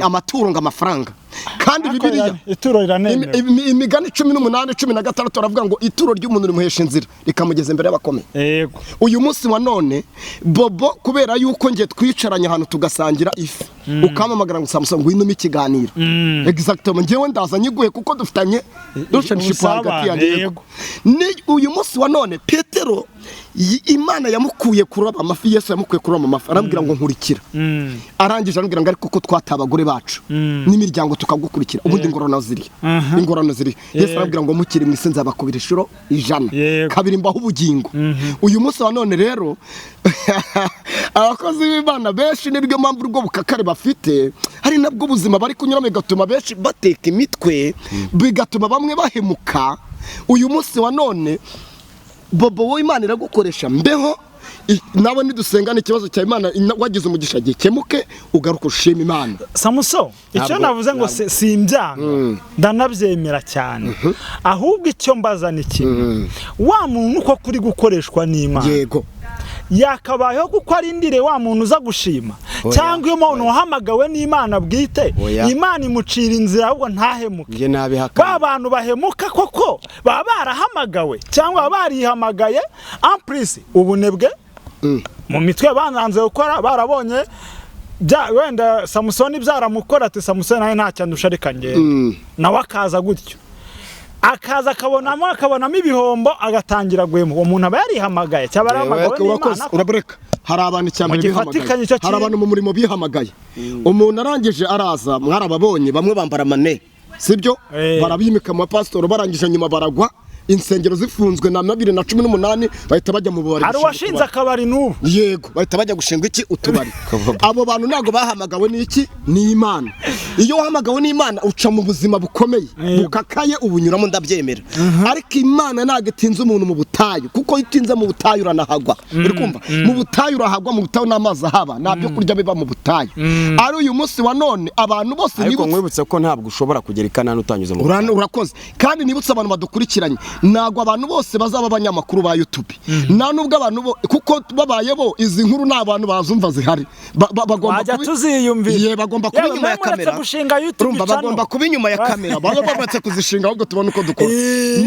A: amaturo ngo amafaranga kandi muri Bibiliya
B: ituro riranemewe.
A: Imigani 18 16 turavuga ngo ituro ry'umuntu rimuhesha inzira rikamugeza imbere y'abakomeye.
B: Yego.
A: Uyu munsi wa none Bobo kubera yuko ngiye twicaranye ahantu tugasangira ifi ukamamagara ngo Samson ngo inumi ikiganiro. Exactement ngewe ndaza nyiguhe kuko dufitanye relationship hagati yanjye. Ni uyu munsi wa none Petero Imana yamukuye kuroba amafi, Yesu yamukuye kuroba amafi, arambwira ngo nkurikira. Arangije arambwira ngo ariko kuko twatabagore bacu n'imiryango tukagukurikira ubundi ingorano ziri. Yesu arambwira ngo mukiri mu isi nzabakubira inshuro 100 kabiri mbaho ubugingo. Uyu munsi wa none rero abakozi b'Imana benshi niryo mpamvu urwo bukakare bafite, hari nabwo ubuzima bari kunyura bigatuma benshi bateka imitwe, bigatuma bamwe bahemuka. Uyu munsi wa none Bobo wowe Imana iragukoresha mbeho nawe nidusengana ikibazo cya Imana wagize umugisha gikemuke ugaruka ushima Imana.
B: Samuso icyo navuze ngo simbyanga ndanabyemera cyane, ahubwo icyo mbaza ni kimwe, wa muntu uko kuri gukoreshwa n'Imana
A: yego
B: yakabayeho kuko arindire wa muntu uza gushima, cyangwa iyo muntu wahamagawe n'Imana bwite Imana imucira inzira ahubwo ntahemuke. Ba bantu bahemuka koko baba barahamagawe cyangwa barihamagaye amprise ubunebwe mu mitwe bananze gukora, barabonye wenda Samusoni byaramukora ati Samusoni nawe nta cyandusha reka ngende, nawe akaza gutyo akaza akabonamo ibihombo agatangira guhema. Uwo muntu aba yarihamagaye cyaba arahamagawe n'Imana.
A: Urabureka hari abantu cyane bihamagaye, hari abantu mu murimo bihamagaye. Umuntu arangije araza, mwarababonye bamwe bambara mane sibyo, barabimika mu pastor, barangije nyuma baragwa, insengero zifunzwe na 2018 bahita bajya mu bubari.
B: Ari washinze akabari n'ubu.
A: Yego bahita bajya gushinga iki utubari. Abo bantu nago bahamagawe n'iki ni Imana. Iyo wahamagawe n'Imana uca mu buzima bukomeye bukakaye ubunyuramo ndabyemera. Ariko Imana nagetinze umuntu mu butayu, kuko itinze mu butayu uranahagwa. Uri kumva mu butayu urahagwa, mu butayu n'amazi ahaba nabyo kurya biba mu butayu. Ari uyu munsi wa none abantu bose
C: nibutse, ariko mwibutse ko ntabwo ushobora kugera ikanana utanyuze mu
A: urakoze. Kandi nibutse abantu badukurikiranye nagwa abantu bose bazaba abanyamakuru ba YouTube, nta nubwo abantu kuko babaye bo izi nkuru n'abantu bazumva zihari bagomba
B: tuziyumvira,
A: bagomba kuba inyuma ya kamera, urumva bagomba kuba inyuma ya kamera, baba babatse kuzishinga ahubwo tubone uko dukora.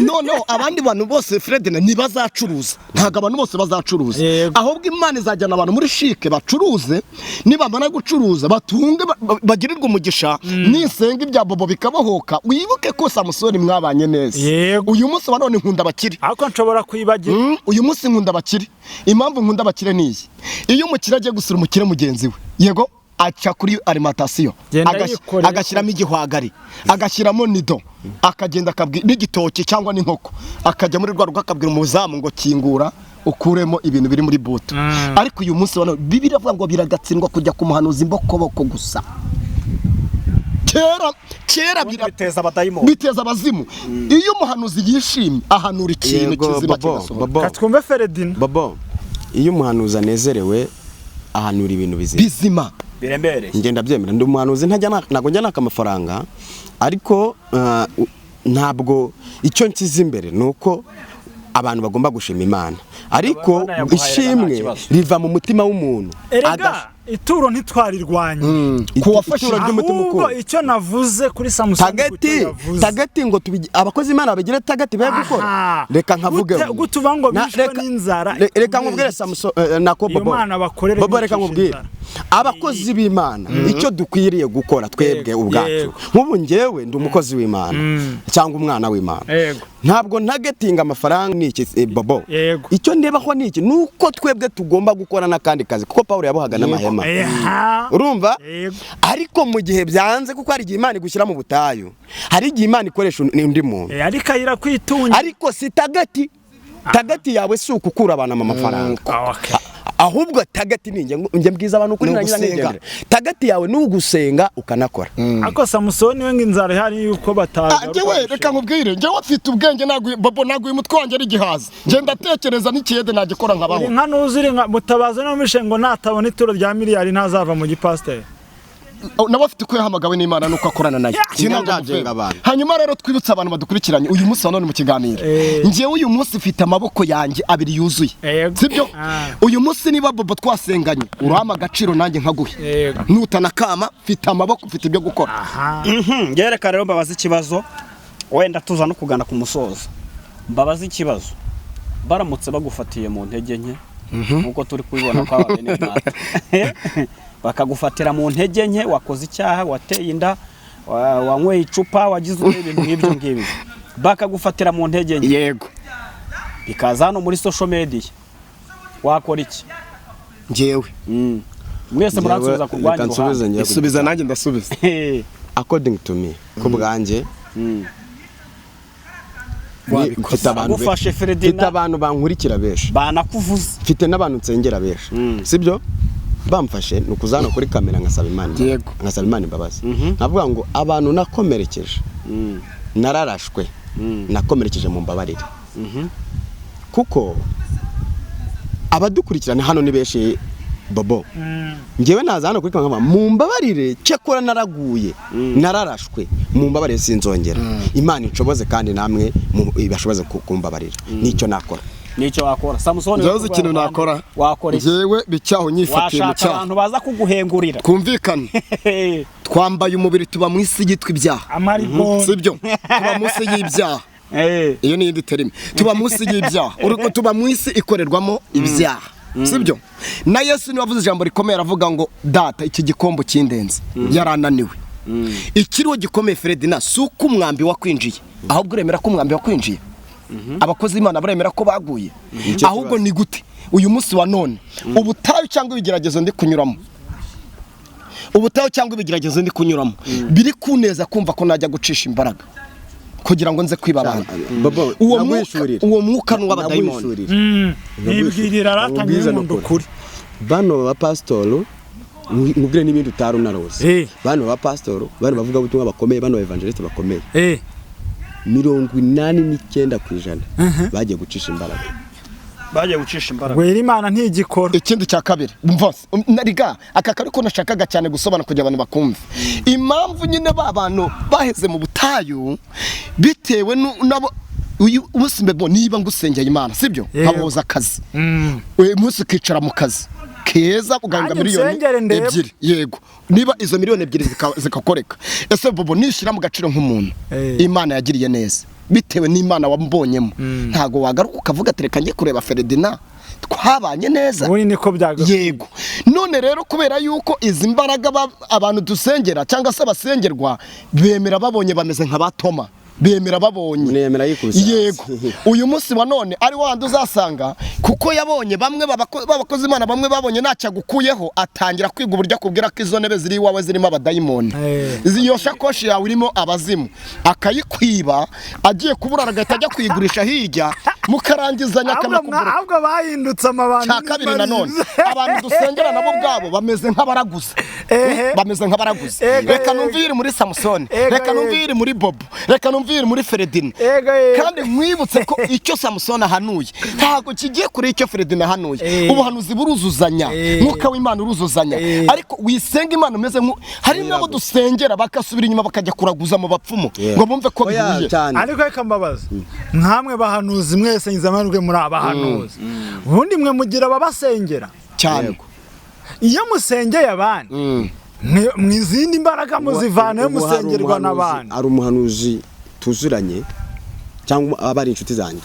A: Noneho abandi bantu bose Fred ntibazacuruza, ntago abantu bose bazacuruza, ahubwo Imana izajyana abantu muri shike bacuruze, nibamara gucuruza batunge bagirirwa umugisha, nisenga ibya Bobo bikabohoka. Wibuke ko Samusoni mwabanye neza. Uyu munsi none nkunda bakiri,
B: ariko nshobora kwibagira
A: uyu munsi nkunda bakiri. Impamvu nkunda bakire niyi, iyo umukire agiye gusura umukire mugenzi we, yego aca kuri alimentation agashyiramo igihwagari, agashyiramo nido, akagenda akabwira n'igitoki cyangwa n'inkoko, akajya muri rwa rugo akabwira umuzamu ngo kingura ukuremo ibintu biri muri buto. Ariko uyu munsi wa Bibiliya avuga ngo biragatsindwa kujya ku muhanuzi imbokoboko gusa. Kera biteza abazimu. Iyo umuhanuzi yishimye ahanura ikintu kizima kigasohoka.
B: Katwumve Feredina.
C: Bobo iyo umuhanuzi anezerewe ahanura ibintu
A: bizima
D: birembereye.
C: Ngenda byemera ndi umuhanuzi ntago njya naka amafaranga, ariko ntabwo icyo nkiza imbere nuko abantu bagomba gushima Imana, ariko ishimwe riva mu mutima w'umuntu.
B: Ituro ntitwarirwanye
A: kuwafasha
B: ahubwo icyo navuze kuri Samusoni
C: tagati ngo abakozi Imana bagira tagati baye gukora. Reka nkavuge
B: gutuva ngo bishwe n'inzara,
C: reka nkubwire Samusoni nako Bobo reka nkubwire abakozi b'Imana icyo dukwiriye gukora twebwe ubwacu. Nk'ubu ngewe ndi umukozi w'Imana cyangwa umwana w'Imana, ntabwo ntagetinga amafaranga n'iki Bobo. Icyo ndebaho n'iki nuko twebwe tugomba gukora n'akandi kazi, kuko Paulo yabohaga n'amahema. Urumva? Ariko mu gihe byanze, kuko hari igihe Imana igushyira mu butayu, hari igihe Imana ikoresha undi muntu,
B: ariko ayira kwitunga,
C: ariko si tagati yawe si ukukura abantu amafaranga. Ahubwo tagati ninjye mbwiza abantu kuri nangira n'ingende, tagati yawe ni ugusenga ukanakora.
B: Ako Samusoni we nginzara hari yuko bataza.
A: Jewe reka nkubwire, jewe afite ubwenge Bobo naguye umutwe wanjye ari gihaza, nje ndatekereza n'ikiyede nagikora nkabaho.
B: Nka nuziri nka Mutabazi no mishe ngo natabona ituro rya miliyari ntazava mu gipasiteri.
A: nawe afite ko yahamagawe n'Imana nuko akorana nayo hanyuma rero twibutse abantu badukurikiranye uyu munsi wa none mu kiganiro njyewe uyu munsi mfite amaboko yanjye abiri yuzuye sibyo uyu munsi niba Bobo twasenganye urama agaciro nanjye nkaguhe nutanakama mfite amaboko mfite ibyo gukora
D: ngereka rero mbabaza ikibazo wenda tuza no kugana ku musozo mbabaza ikibazo baramutse bagufatiye mu ntege nke nkuko turi kubibona kwa bene Mata bakagufatira mu ntege nke wakoze icyaha wateye inda wanyweye icupa wagize ibintu nk'ibyo ngibi bakagufatira mu ntege nke
A: yego
D: bikaza hano muri social media wakora iki
A: njyewe
D: mwese muransubiza ku rwanyu ruhande
A: isubiza nanjye ndasubiza
C: according to me ko bwanjye mfite abantu bankurikira benshi
D: banakuvuza
C: mfite n'abantu nsengera benshi sibyo bamfashe nukuzana kuri kamera ngasaba Imana imbabazi navuga ngo abantu nakomerekeje nararashwe nakomerekeje mu mbabarire kuko abadukurikirana hano ni benshi Bobo ngewe naza hano kuri kamera mu mbabarire cyakora naraguye nararashwe mu mbabarire sinzongera Imana inshoboze kandi namwe ibashoboze kumbabarira nicyo nakora
D: nicyo wakora Samson
A: nzazo ikintu nakora
D: wakora
A: ngewe bicyaho nyifatiye mu cyaha
D: abantu baza kuguhengurira
A: kumvikana twambaye umubiri tuba mu isi yitwa ibyaha sibyo tuba mu isi y'ibyaha iyo ni indi terime tuba mu isi y'ibyaha uriko tuba mu isi ikorerwamo ibyaha sibyo na Yesu niwe avuze ijambo rikomeye aravuga ngo data iki gikombo kindenze yarananiwe ikiriho gikomeye Fredina suko umwambi wakwinjiye ahubwo uremera ko umwambi wakwinjiye abakozi Imana baremera ko baguye ahubwo ni gute uyu munsi wa none ubutayu cyangwa ibigeragezo ndi kunyuramo biri kuneza kumva ko najya gucisha imbaraga kugira ngo nze kwibabana uwo mwuka n'uw'abadayimoni
B: nibwirira ratangiye umuntu kuri
C: bano ba pastor mubwire n'ibindi utarunarose bano ba pastor bano bavuga ubutumwa bakomeye bano evangeliste bakomeye 89% bagiye gucisha imbaraga
B: wera Imana ntigikora
A: ikindi cya kabiri mvose nariga aka kari ko nashakaga cyane gusobana kugira abantu bakumve impamvu nyine babantu baheze mu butayu bitewe nabo uyu ubusimbe niba ngusengeye Imana sibyo nkaboza akazi uyu munsi kicara mu kazi keza uganga miliyoni 2 yego niba izo miliyoni 2 zikakoreka ese Bobo nishira mu gaciro nk'umuntu Imana yagiriye neza bitewe n'Imana wambonyemo ntago wagaruka ukavuga tereka ngiye kureba Ferdinand twabanye neza
B: ubu niko byagaruka
A: yego none rero kubera yuko izi mbaraga abantu dusengera cyangwa se abasengerwa bemera babonye bameze nka batoma bemera babonye yego uyu munsi wa none ari wandi uzasanga kuko yabonye bamwe babakoze Imana bamwe babonye ntacyo gukuyeho atangira kwiga uburyo akubwira ko izo ntebe ziri iwawe zirimo abadayimoni iyo shakoshi yawe irimo abazimu akayikwiba agiye kuburara agahita ajya kuyigurisha hirya mukarangizanya akanakugura
B: ahubwo bahindutse amabandi
A: cya kabiri nanone abantu dusengera nabo bwabo bameze nk'abaraguze reka numvire muri Samson reka numvire muri Bobo reka numvire muri Ferdinand kandi mwibutse ko icyo Samson ahanuye ntago kigiye kuri icyo Ferdinand ahanuye ubuhanuzi buruzuzanya mwuka w'Imana uruzuzanya ariko wisenga Imana umeze hari nabo dusengera bakasubira inyuma bakajya kuraguza mu bapfumu ngo bumve ko bihuye
B: ariko reka mbabaza nkamwe bahanuzi mwese nyizamanurwe muri abahanuzi ubundi mwe mugira babasengera
A: cyane
B: iyo musengeye abandi mwizindi mbaraga muzivanayo musengerwa n'abandi
C: ari umuhanuzi tuzuranye cyangwa abari inshuti zanjye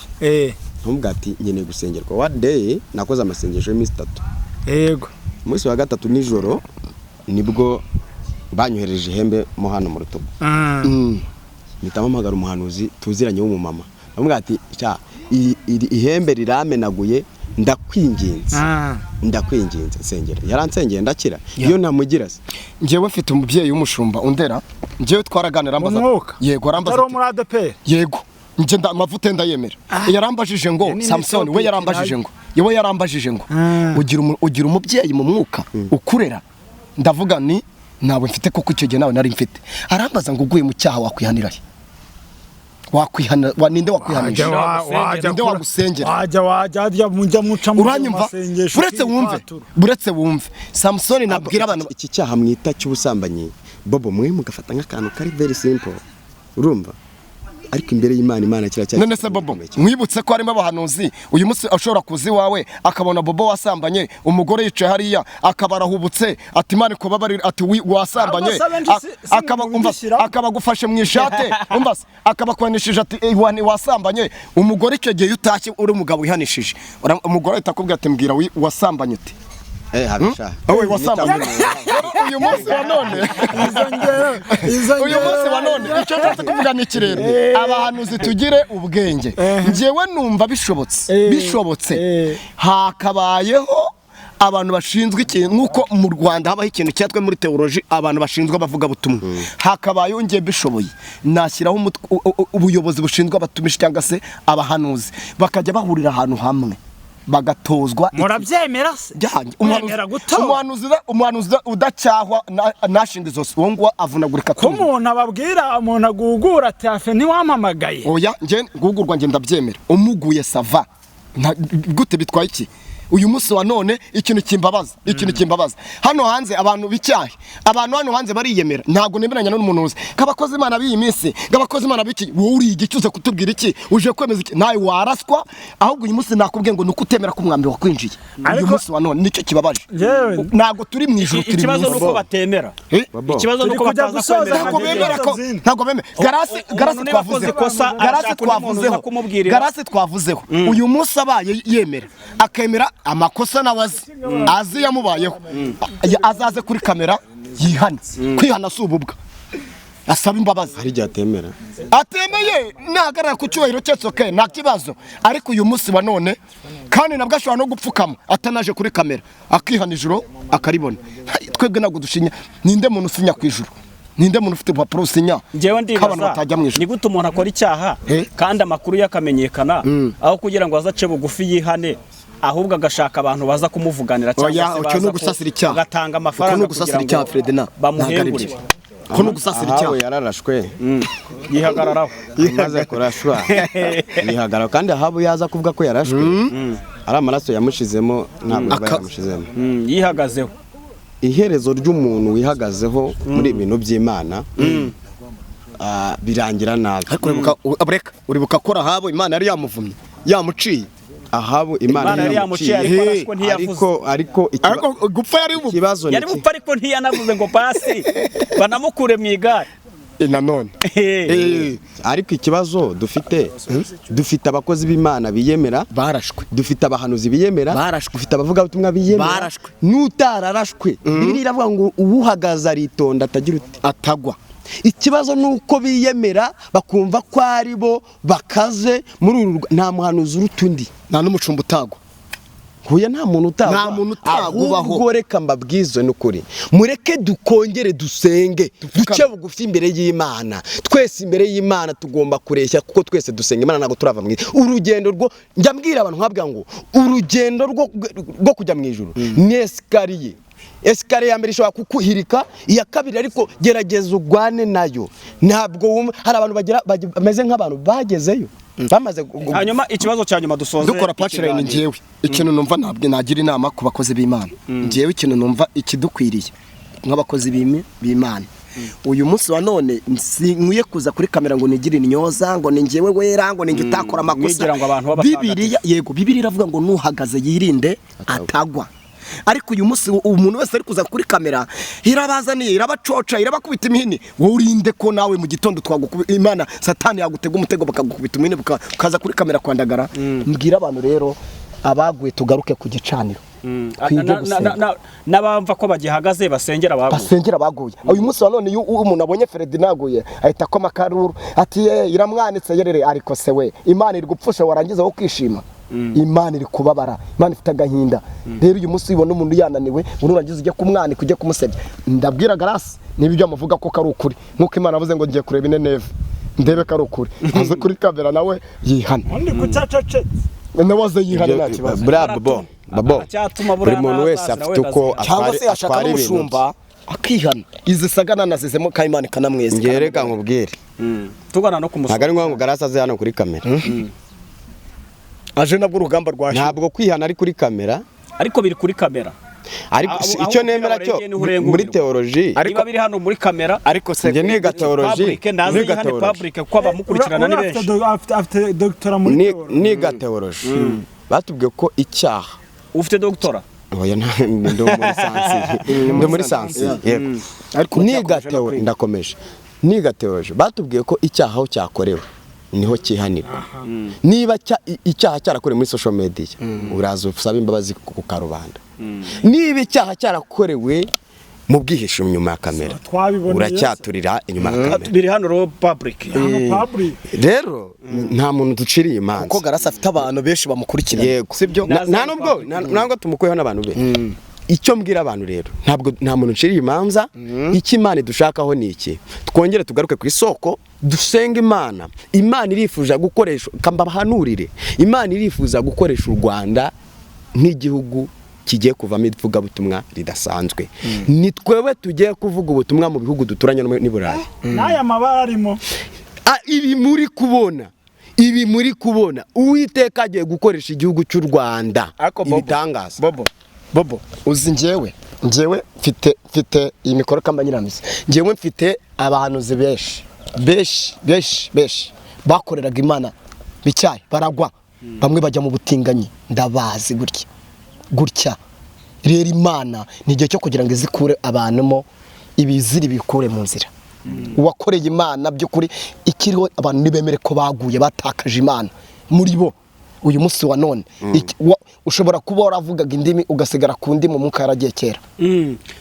C: ntumubwira ati nkeneye gusengerwa one day nakoze amasengesho y'iminsi 3
B: yego
C: umunsi wa 3 nijoro nibwo banyohereje ihembe mo hano mu rutugu mpamagara umuhanuzi tuziranye w'umumama ntumubwira ati ihembe riramenaguye ndakwinginze nsengera yaransengeye ndakira iyo namugira se
A: ngewe mfite umubyeyi w'umushumba undera ngewe twaraganira ambaza yego arambaza yego nje amavuta ndayemera yarambajije ngo Samson we yarambajije ngo ugira umubyeyi mu mwuka ukurera ndavuga ni nawe mfite koko icyo gihe nawe nari mfite arambaza ngo uguye mu cyaha wakwihanira wakwihana ninde wakwihanisha ninde wagusengera
B: wajya mujya muca mu masengesho
A: buretse wumve Samson nabwira abantu
C: iki cyaha mwita cy'ubusambanyi bobo mwe mugafata nk'akantu kari very simple urumva ariko imbere y'Imana kiracyari
A: none se bobo mwibutse ko harimo abahanuzi uyu munsi ashobora kuzi wawe akabona bobo wasambanye umugore yicaye hariya akabarahubutse ati Imana ko babarira ati wasambanye akabagufashe mu ishate umbase akabakwanishije ati wasambanye umugore icyo gihe utashye uri umugabo wihanishije umugore itakubwira ati mbwira wasambanye ati
C: habisha
A: wasambanye uyu munsi wa none icyo cyose kuvuga ni kirero abahanuzi tugire ubwenge njyewe numva bishobotse hakabayeho abantu bashinzwe ikintu nkuko mu Rwanda habaho ikintu cyatwe muri teology abantu bashinzwe abavuga butumwa hakabayeho ngiye bishoboye nashyiraho ubuyobozi bushinzwe abatumishi cyangwa se abahanuzi bakajya bahurira ahantu hamwe bagatozwa
B: murabyemera se
A: umuhanuzi udacyahwa nashinga zose uwo ngo avunagurika
B: ko umuntu ababwira umuntu agugura ati afe ntiwampamagaye
A: oya nge gugurwa nge ndabyemera umuguye sava gute bitwaye iki uyu munsi wa none ikintu kimbabaza hano hanze abantu bicyahe abantu hano hanze bariyemera ntabwo nemeranya n'umuntu wese kabakoze Imana biyi minsi gabakoze Imana biki wowe uri igicuze kutubwira iki uje kwemeza iki nawe waraswa ahubwo uyu munsi nakubwiye ngo nuko utemera ko umwambi wakwinjiye uyu munsi wa none nicyo kibabaje ntabwo turi mu ijuru turi
D: ikibazo nuko batemera ikibazo nuko bataza kwemera
A: ntabwo bemera garase twavuzeho uyu munsi abaye yemera akemera amakosa azi yamubayeho azaze kuri kamera yihane kwihana si ububwa asaba imbabazi
C: hari igihe atemeye
A: nahagarara ku cyubahiro cyose nta kibazo ariko uyu munsi wa none kandi nabwo ashobora no gupfukama atanaje kuri kamera akihana ijoro akaribona twebwe ntabwo dushinya ninde muntu usinya ku ijuru ninde muntu ufite papuro usinya
D: njyewe ndibaza ni gute umuntu akora icyaha kandi amakuru yakamenyekana aho kugira ngo azace bugufi yihane ahubwo agashaka abantu baza kumuvuganira
A: cyangwa se baza
D: bagatanga amafaranga kugira ngo bamuhengurire
A: ko no gusasira icyaha
C: yararashwe
D: yihagararaho
C: maze kurashwa yihagarara kandi ahabo yaza kuvuga ko yarashwe ari amaraso yamushizemo ntabwo yamushizemo
D: yihagazeho
C: iherezo ry'umuntu wihagazeho muri ibintu by'Imana birangira nabi
A: uribuka ko ahabo Imana yari yamuvumye yamuciye
C: ahabo Imana
D: yari yamuciye
C: ariko
A: gupfa yari ubu
C: kibazo
D: yari gupfa ariko ntiyanavuze ngo pasi banamukure mu igare
A: nanone
C: ariko ikibazo dufite abakozi b'Imana biyemera
A: barashwe
C: dufite abahanuzi biyemera dufite abavuga ubutumwa biyemera n'utararashwe Bibiliya iravuga ngo uwuhagaze aritonda atagira
A: atagwa
C: ikibazo nuko biyemera bakumva ko ari bo bakaze muri uru nta muhanuzi urutundi
A: nta n'umucumba utagwa
C: huye nta muntu utagwa ubwo reka mbabwize n'ukuri mureke dukongere dusenge duce bugufi imbere y'Imana twese imbere y'Imana tugomba kureshya kuko twese dusenga Imana ntago turava mu urugendo rwo njya mbwira abantu nkabwira ngo urugendo rwo kujya mu ijuru ni esikariye ya mbere ishobora kukuhirika iya kabiri ariko gerageza ugwane nayo ntabwo hari abantu bameze nk'abantu bagezeyo bamaze
D: hanyuma ikibazo cya nyuma dusoze
A: dukora patchline ngewe ikintu numva ntabwo nagira inama ku bakozi b'Imana ngewe ikintu numva ikidukwiriye nk'abakozi b'Imana uyu munsi wa none nkwiye kuza kuri kamera ngo nigire inyoza ngo ni ngewe wera ngo ninge utakora amakosa Bibiliya iravuga ngo nuhagaze yirinde atagwa ariko uyu munsi umuntu wese ari kuza kuri kamera irabazaniye irabacoca irabakubita imihini wowe urinde ko nawe mu gitondo twagukubita Imana satani yagutega umutego bakagukubita imihini ukaza kuri kamera kwandagara mbwira abantu rero abaguye tugaruke ku gicaniro
D: n'abamva ko bagihagaze basengera
A: abaguye uyu munsi wa none umuntu abonye Ferdinand aguye ahita akoma akaruru ati iramwanitse yerere ariko se we Imana iri gupfusha warangiza wo kwishima Imana iri kubabara Imana ifite agahinda rero uyu munsi ubona umuntu yananiwe ururangiza ujye kumwana kujye kumusebya ndabwira Garasi niba ibyo amuvuga ko kari ukuri nkuko Imana avuze ngo ngiye kureba Nineve ndebe kari ukuri aze kuri kamera nawe yihana
B: undi kucacacetse
A: nawaze yihana nta kibazo
C: babo buri muntu wese afite uko
A: cyangwa se yashaka umushumba akihana izi sagana nazizemo kayimana kanamwezi
C: ngereka nkubwire
D: tugana no kumusoma
C: ntago ari ngombwa Garasi aze hano kuri kamera
A: aje nabwo urugamba rwashe
C: ntabwo kwihana ari kuri kamera
D: ariko biri kuri kamera
C: ariko icyo nemera cyo muri teoloji
D: niba biri hano muri kamera
A: ariko se
C: nge niga teoloji
D: niga public ko abamukurikirana ni benshi
B: afite doctora muri teoloji
C: niga teoloji batubwiye ko icyaha
D: ufite doctora
C: oya ndi muri sansi yego
A: ariko
C: niga teoloji ndakomeje niga teoloji batubwiye ko icyaha aho cyakorewe niho kihanirwa niba icyaha cyarakorewe muri social media uraza usaba imbabazi ku karubanda niba icyaha cyarakorewe mu bwihisho inyuma ya kamera uracyaturira inyuma ya kamera
D: biri hano public
C: rero nta muntu duciriye imanza
A: kuko Garasi afite abantu benshi bamukurikirana
C: yego sibyo ntabwo tumukoyeho n'abantu be icyo mbwira abantu rero nta muntu uciriye imanza icyo Imana dushakaho ni iki twongere tugaruke ku isoko dusenga Imana irifuza gukoresha kambahanurire Imana irifuza gukoresha u Rwanda nk'igihugu kigiye kuvamo ivugabutumwa ridasanzwe ni twewe tugiye kuvuga ubutumwa mu bihugu duturanye n'i Burayi
B: n'aya mabara arimo
C: ibi muri kubona Uwiteka agiye gukoresha igihugu cy'u Rwanda ibitangaza
A: Bobo uzi njyewe mfite iyi mikoro kamba nyiramizi njyewe mfite abantu beshi bakoreraga Imana bicyaye baragwa bamwe bajya mu butinganyi ndabazi gutya rero Imana ni igihe cyo kugira ngo izikure abantumo ibiziri bikure mu nzira uwakoreye Imana by'ukuri ikiriho abantu nibemere ko baguye batakaje Imana muri bo uyu munsi wa none ushobora kuba waravugaga indimi ugasigara ku ndimi umwuka yaragiye kera